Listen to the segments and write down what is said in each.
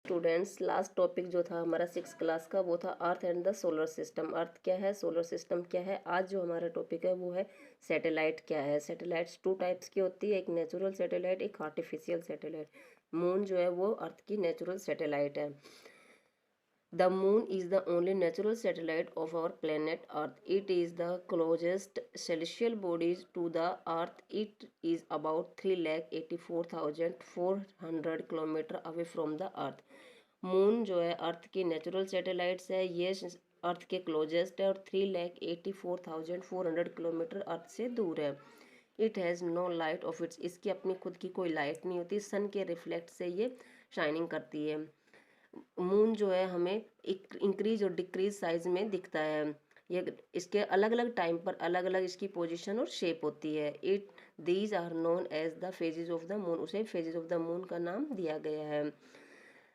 Students, last topic जो था हमारा 6 क्लास का वो था earth and the solar system. Earth क्या है, सोलर सिस्टम क्या है। आज जो हमारा टॉपिक है वो है सैटेलाइट क्या है। सैटेलाइट्स 2 टाइप्स की होती है, एक नेचुरल सैटेलाइट, एक आर्टिफिशियल सैटेलाइट। मून जो है वो अर्थ की नेचुरल सैटेलाइट है। The moon is the only natural satellite of our planet Earth. It is the closest celestial body to the Earth. It is about 3,84,400 kilometre away from the Earth. Moon जो है अर्थ की natural satellites है, ये अर्थ के closest है और 3,84,400 kilometre अर्थ से दूर है। It has no light of its, इसकी अपनी खुद की कोई लाइट नहीं होती, सन के रिफ्लेक्ट से ये शाइनिंग करती है। मून जो है हमें इंक्रीज और डिक्रीज साइज में दिखता है। ये इसके अलग अलग टाइम पर अलग अलग इसकी पोजीशन और शेप होती है। It these are known as the phases of the moon, उसे फेजेस ऑफ द मून का नाम दिया गया है।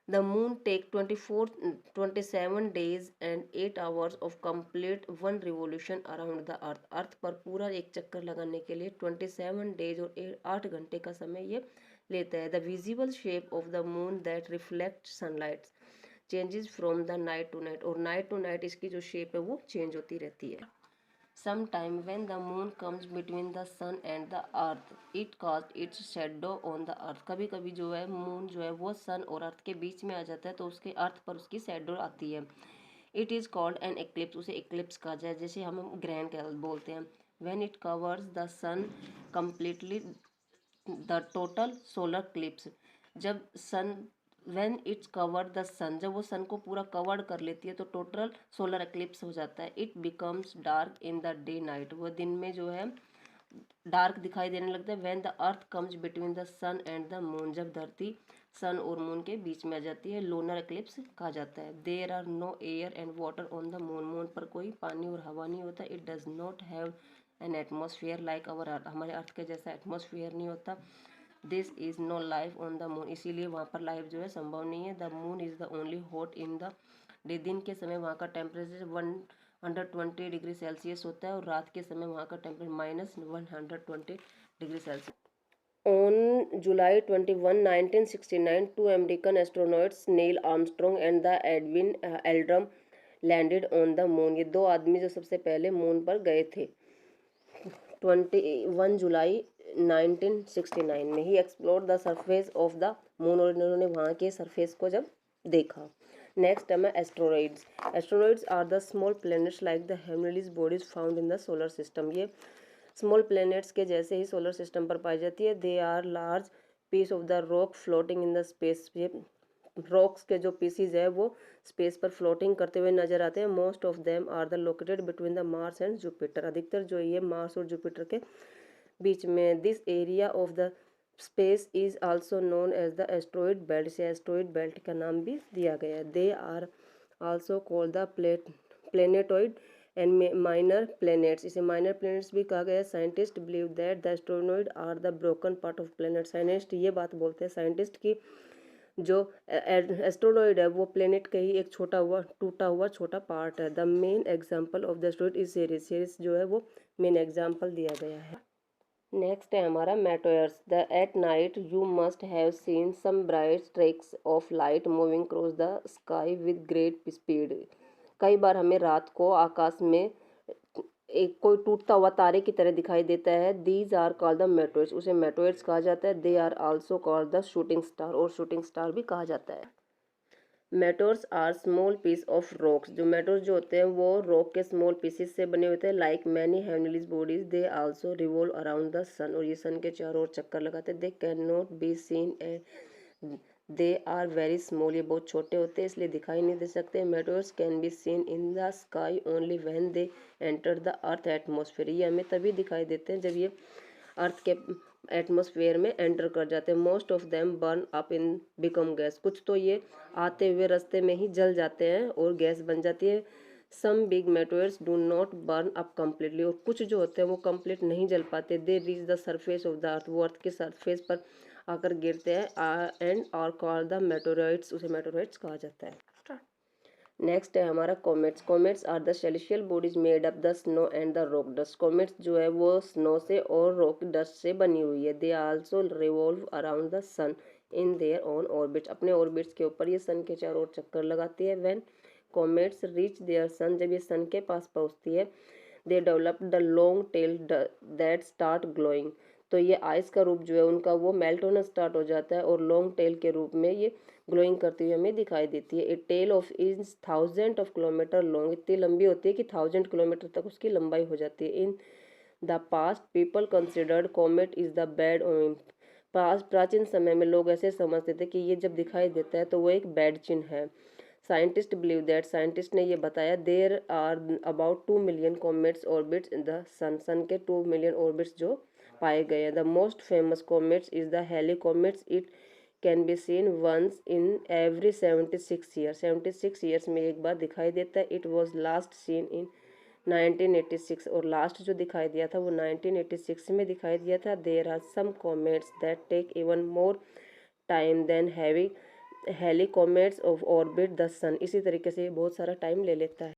The moon take 27 days and 8 hours of complete one revolution around the earth. Earth पर पूरा एक चक्कर लगाने के लिए 27 डेज और 8 घंटे का समय ये लेता है। The visible shape of the moon that reflect sunlight changes from the night to night, और नाइट टू नाइट इसकी जो शेप है वो चेंज होती रहती है। Some time when the moon comes between the sun and the earth it cast its shadow on the earth. कभी कभी जो है मून जो है वो सन और अर्थ के बीच में आ जाता है तो उसके अर्थ पर उसकी शेडो आती है। It is called an eclipse, उसे एक्लिप्स कहा जाए, जैसे हम ग्रहण कह बोलते हैं। When it covers the sun completely the total solar eclipse, जब sun when it's cover the sun, जब वो सन को पूरा कवर्ड कर लेती है तो टोटल सोलर एक्लिप्स हो जाता है। It becomes dark in the day night, वो दिन में जो है डार्क दिखाई देने लगता है। When the earth comes between the sun and the moon, जब धरती सन और मून के बीच में आ जाती है, लोनर एक्लिप्स कहा जाता है। There are no air and water on the moon, moon पर कोई पानी और हवा नहीं होता। It does not have an atmosphere like our earth, हमारे अर्थ के जैसा एटमॉस्फेयर नहीं होता। This is no life on the moon, इसीलिए वहाँ पर लाइफ जो है संभव नहीं है। The moon is the only hot in the day, दिन के समय वहाँ का टेम्परेचर 120 डिग्री सेल्सियस होता है और रात के समय वहाँ का temperature -120 degree Celsius. On July 21, 1969, two American astronauts Neil Armstrong and the Edwin Aldrin landed on the moon। ये दो आदमी जो सबसे पहले मून पर गए थे 21 जुलाई 1969 में ही explore the surface of the moon, और इन्होंने वहाँ के सरफेस को जब देखा। नेक्स्ट है asteroids. Asteroids are the small planets like the heavenly bodies found in the solar system. ये स्मॉल प्लैनेट्स के जैसे ही सोलर सिस्टम पर पाई जाती है। They are large piece of the rock floating in the space. ये रॉक्स के जो पीसीज है वो स्पेस पर फ्लोटिंग करते हुए नजर आते हैं। Most of them are the located between the Mars and Jupiter, अधिकतर जो ये मार्स और जुपिटर के बीच में। This area of the space is also known as the asteroid belt, से एस्ट्रॉइड बेल्ट का नाम भी दिया गया है। They are also called the planetoid and minor planets, इसे माइनर प्लैनेट्स भी कहा गया है। Scientist believe that the asteroid are the broken part of planet. Scientist ये बात बोलते हैं साइंटिस्ट की जो एस्ट्रोनॉइड है वो प्लेनेट का ही एक टूटा हुआ छोटा पार्ट है। The main example of the asteroid is series, series जो है वो मेन एग्जाम्पल दिया गया है। नेक्स्ट है हमारा meteors. The at night you must have seen some bright streaks of light moving cross the sky with great speed. कई बार हमें रात को आकाश में एक कोई टूटता हुआ तारे की तरह दिखाई देता है। These are called the meteoroids, उसे मेटोइड्स कहा जाता है। They are also called the shooting star, और शूटिंग स्टार भी कहा जाता है। Meteors are small piece of rocks, जो मेटोर्स जो होते हैं वो रॉक के स्मॉल पीसेस से बने होते हैं। Like many heavenly bodies they also revolve around the sun, और ये सन के चारों ओर चक्कर लगाते हैं। They can not be seen they are very small, ये बहुत छोटे होते हैं इसलिए दिखाई नहीं दे सकते। Meteors can be seen in the sky only when they enter the earth atmosphere, ये हमें तभी दिखाई देते हैं जब ये अर्थ के एटमोसफेयर में एंटर कर जाते हैं। Most of them burn up in become gas, कुछ तो ये आते हुए रास्ते में ही जल जाते हैं और गैस बन जाती है। Some big meteoroids do not burn up completely, और कुछ जो होते हैं वो कंप्लीट नहीं जल पाते। They reach the surface of the earth, वो अर्थ के सरफेस पर आकर गिरते हैं। And are called the meteorites, उसे मेटोराइट्स कहा जाता है। नेक्स्ट है हमारा comets. Comets are the celestial bodies made up the snow and the rock dust. Comets जो है वो स्नो से और रॉक डस्ट से बनी हुई है। They also revolve around the sun in their own orbits, अपने ऑर्बिट्स के ऊपर ये सन के चारों ओर चक्कर लगाती है। व्हेन कॉमेट्स रीच देयर सन, जब ये सन के पास पहुंचती है, they develop the long tail that start glowing, तो ये आइस का रूप जो है उनका वो मेल्ट होना स्टार्ट हो जाता है और लॉन्ग टेल के रूप में ये ग्लोइंग करती हुई हमें दिखाई देती है। A tail of is 1000 of kilometre long, इतनी लंबी होती है कि 1000 किलोमीटर तक उसकी लंबाई हो जाती है। In the past people considered comet is the bad omen, past प्राचीन समय में लोग ऐसे समझते थे कि ये जब दिखाई देता है तो वो एक बैड चिन्ह है। साइंटिस्ट बिलीव दैट, साइंटिस्ट ने ये बताया, there are about 2 million comets orbits in the sun, sun के 2 मिलियन ऑर्बिट्स जो पाए गए हैं। The most famous comets is the Halley comets, it can be seen once in every 76 year, 76 years में एक बार दिखाई देता है। It was last seen in 1986, और लास्ट जो दिखाई दिया था वो 1986 में दिखाई दिया था। There are some comets that take even more time than Halley comets of orbit the sun, इसी तरीके से ये बहुत सारा टाइम ले लेता है।